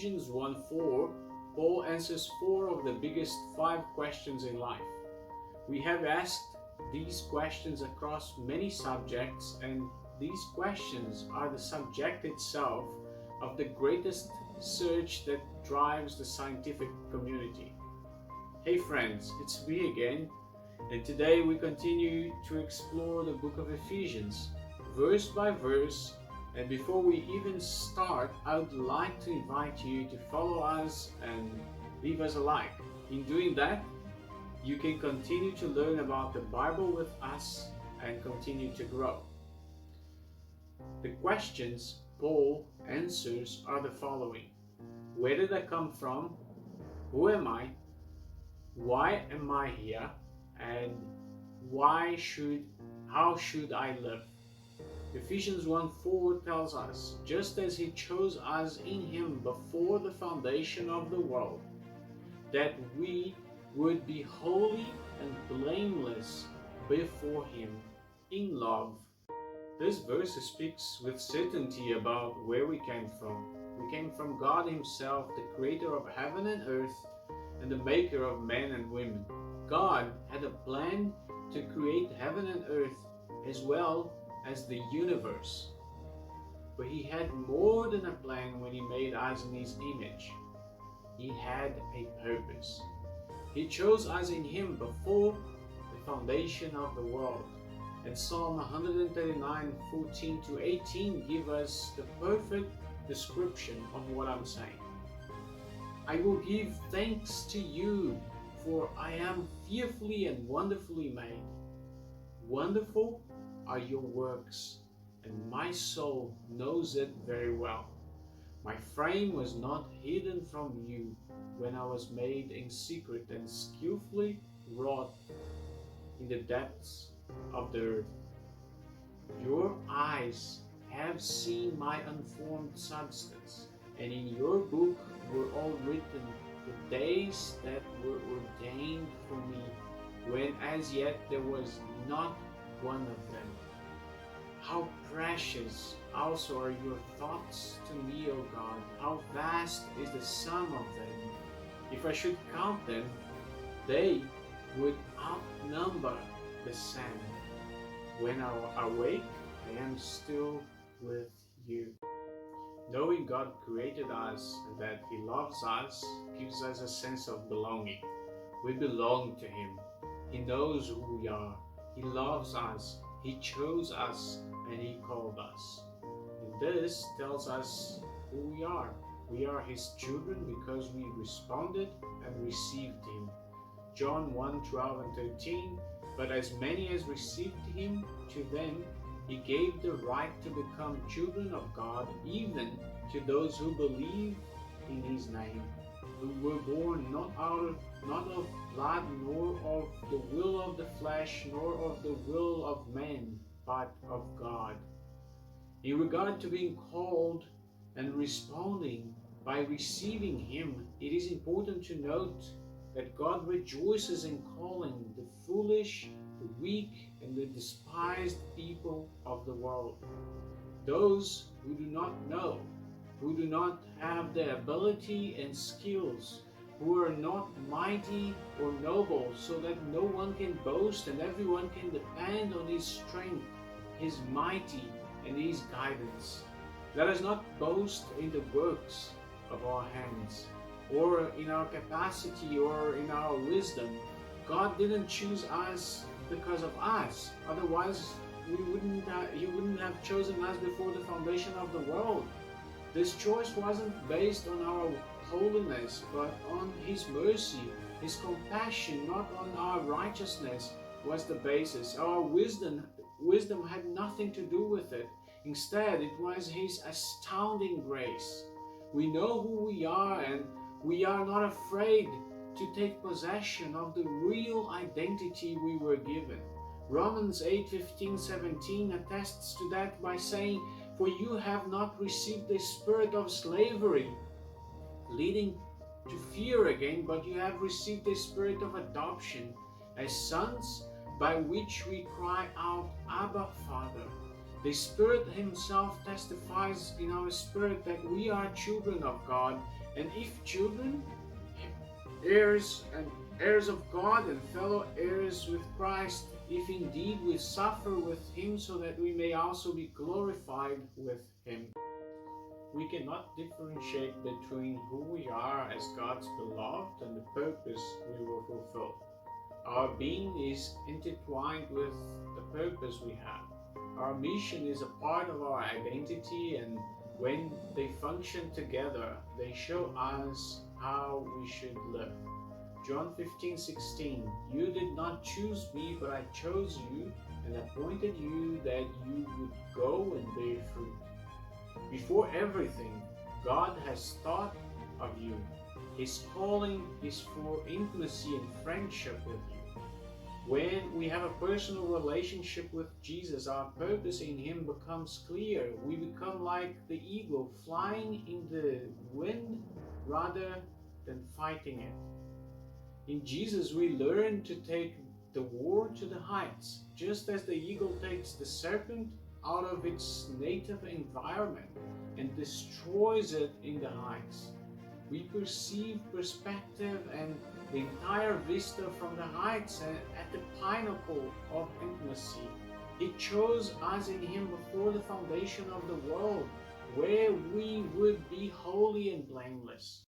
Ephesians 1:4, Paul answers 4 of the biggest 5 questions in life. We have asked these questions across many subjects, and these questions are the subject itself of the greatest search that drives the scientific community. Hey friends, it's me again, and today we continue to explore the book of Ephesians, verse by verse. And before we even start, I would like to invite you to follow us and leave us a like. In doing that, you can continue to learn about the Bible with us and continue to grow. The questions Paul answers are the following: where did I come from? Who am I? Why am I here? And how should I live? Ephesians 1:4 tells us, just as he chose us in him before the foundation of the world, that we would be holy and blameless before him in love. This verse speaks with certainty about where we came from. We came from God himself, the creator of heaven and earth, and the maker of men and women. God had a plan to create heaven and earth as well as the universe. But he had more than a plan when he made us in his image. He had a purpose. He chose us in him before the foundation of the world. And Psalm 139:14-18 give us the perfect description of what I'm saying. I will give thanks to you, for I am fearfully and wonderfully made. Wonderful are your works, and my soul knows it very well. My frame was not hidden from you when I was made in secret and skillfully wrought in the depths of the earth. Your eyes have seen my unformed substance, and in your book were all written the days that were ordained for me, when as yet there was not one of them. How precious also are your thoughts to me, O God! How vast is the sum of them! If I should count them, they would outnumber the sand. When I awake, I am still with you. Knowing God created us and that he loves us gives us a sense of belonging. We belong to him. He knows who we are. He loves us. He chose us and he called us. And this tells us who we are. We are his children because we responded and received him. John 1:12-13, but as many as received him, to them he gave the right to become children of God, even to those who believe in his name, who were born not of blood, nor of the will of the flesh, nor of the will of man, but of God. In regard to being called and responding by receiving him, it is important to note that God rejoices in calling the foolish, the weak, and the despised people of the world. Those who do not know, who do not have the ability and skills, who are not mighty or noble, so that no one can boast and everyone can depend on his strength, his mighty, and his guidance. Let us not boast in the works of our hands, or in our capacity, or in our wisdom. God didn't choose us because of us. Otherwise, he wouldn't have chosen us before the foundation of the world. This choice wasn't based on our holiness, but on his mercy. His compassion, not on our righteousness, was the basis. Our wisdom had nothing to do with it. Instead, it was his astounding grace. We know who we are, and we are not afraid to take possession of the real identity we were given. Romans 8:15-17 attests to that by saying, "For you have not received the spirit of slavery, leading to fear again, but you have received the spirit of adoption as sons, by which we cry out, Abba, Father." The Spirit Himself testifies in our spirit that we are children of God, and if children, heirs and heirs of God and fellow heirs with Christ, if indeed we suffer with Him, so that we may also be glorified with Him. We cannot differentiate between who we are as God's beloved and the purpose we will fulfill. Our being is intertwined with the purpose we have. Our mission is a part of our identity, and when they function together, they show us how we should live. John 15:16, You did not choose me, but I chose you and appointed you that you would go and bear fruit. Before everything, God has thought of you. His calling is for intimacy and friendship with you. When we have a personal relationship with Jesus, our purpose in Him becomes clear. We become like the eagle flying in the wind rather than fighting it. In Jesus, we learn to take the war to the heights, just as the eagle takes the serpent out of its native environment and destroys it in the heights. We perceive perspective and the entire vista from the heights and at the pinnacle of intimacy. He chose us in Him before the foundation of the world, where we would be holy and blameless.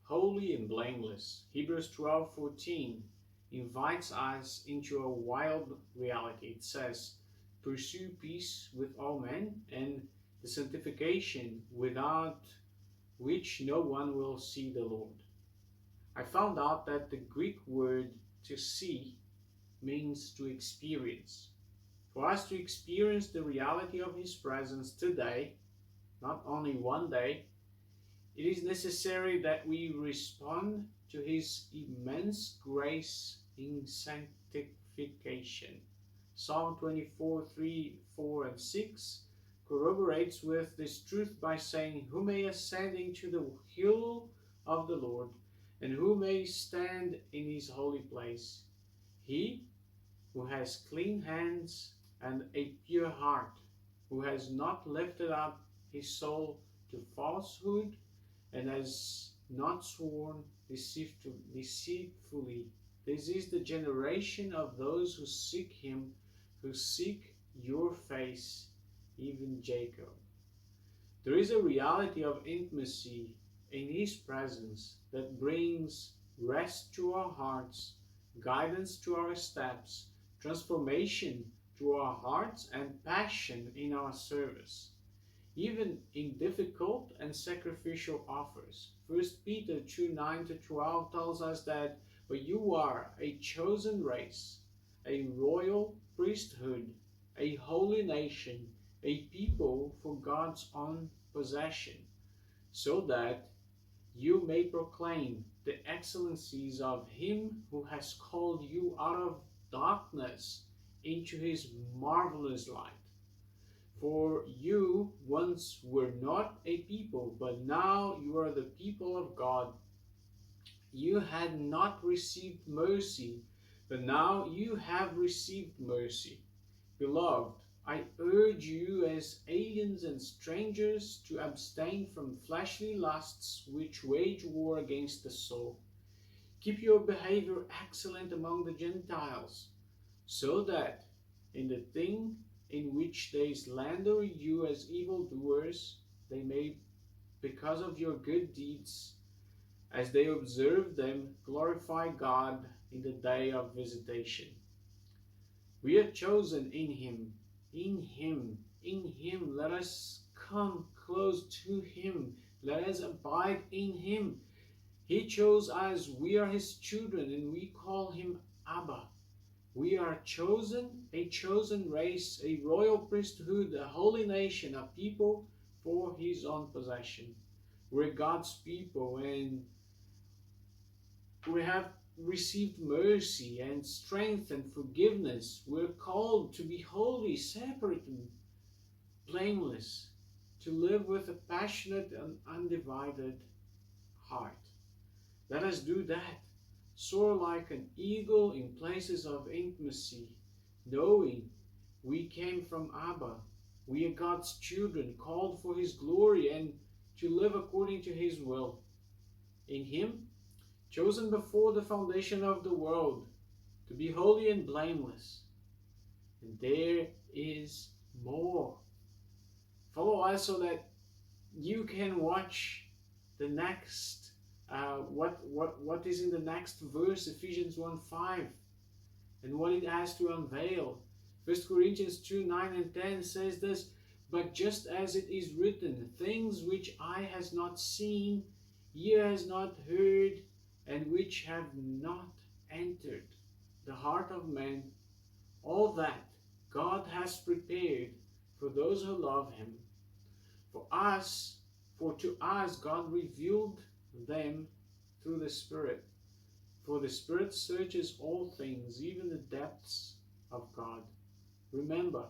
Holy and blameless. Hebrews 12:14 invites us into a wild reality. It says, Pursue peace with all men and the sanctification without which no one will see the Lord. I found out that the Greek word to see means to experience. For us to experience the reality of His presence today, not only one day, it is necessary that we respond to His immense grace in sanctification. Psalm 24:3, 4, and 6 corroborates with this truth by saying, Who may ascend into the hill of the Lord, and who may stand in His holy place? He who has clean hands and a pure heart, who has not lifted up his soul to falsehood, and has not sworn deceitfully. This is the generation of those who seek Him, who seek your face, even Jacob. There is a reality of intimacy in His presence that brings rest to our hearts, guidance to our steps, transformation to our hearts, and passion in our service, even in difficult and sacrificial offers. 1 Peter 2:9-12 tells us that, But you are a chosen race, a royal priesthood, a holy nation, a people for God's own possession, so that you may proclaim the excellencies of Him who has called you out of darkness into His marvelous light. For you once were not a people, but now you are the people of God. You had not received mercy, but now you have received mercy. Beloved, I urge you as aliens and strangers to abstain from fleshly lusts which wage war against the soul. Keep your behavior excellent among the Gentiles, so that in the thing in which they slander you as evildoers, they may, because of your good deeds, as they observe them, glorify God in the day of visitation. We are chosen in Him. In Him. In Him. Let us come close to Him. Let us abide in Him. He chose us. We are His children, and we call Him Abba. We are chosen, a chosen race, a royal priesthood, a holy nation, a people for His own possession. We're God's people, and we have received mercy and strength and forgiveness. We're called to be holy, separate, and blameless, to live with a passionate and undivided heart. Let us do that. Soar like an eagle in places of intimacy, knowing we came from Abba, We are God's children, called for His glory and to live according to His will. In Him, chosen before the foundation of the world, to be holy and blameless. And there is more. Follow us so that you can watch the next, what is in the next verse, Ephesians 1:5, and what it has to unveil. 1 Corinthians 2:9 and 10 says this, but just as it is written, things which eye has not seen, ear has not heard, and which have not entered the heart of man, all that God has prepared for those who love Him. For to us God revealed them through the Spirit. For the Spirit searches all things, even the depths of God. Remember,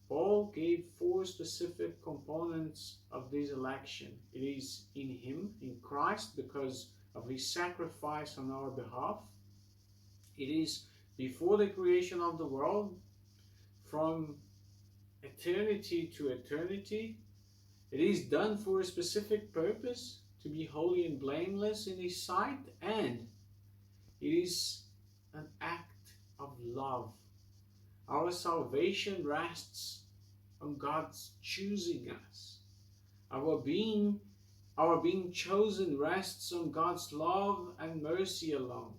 Paul gave 4 specific components of this election. It is in Him, in Christ, because of His sacrifice on our behalf. It is before the creation of the world, from eternity to eternity. It is done for a specific purpose, to be holy and blameless in His sight, and it is an act of love. Our salvation rests on God's choosing us. Our being chosen rests on God's love and mercy alone.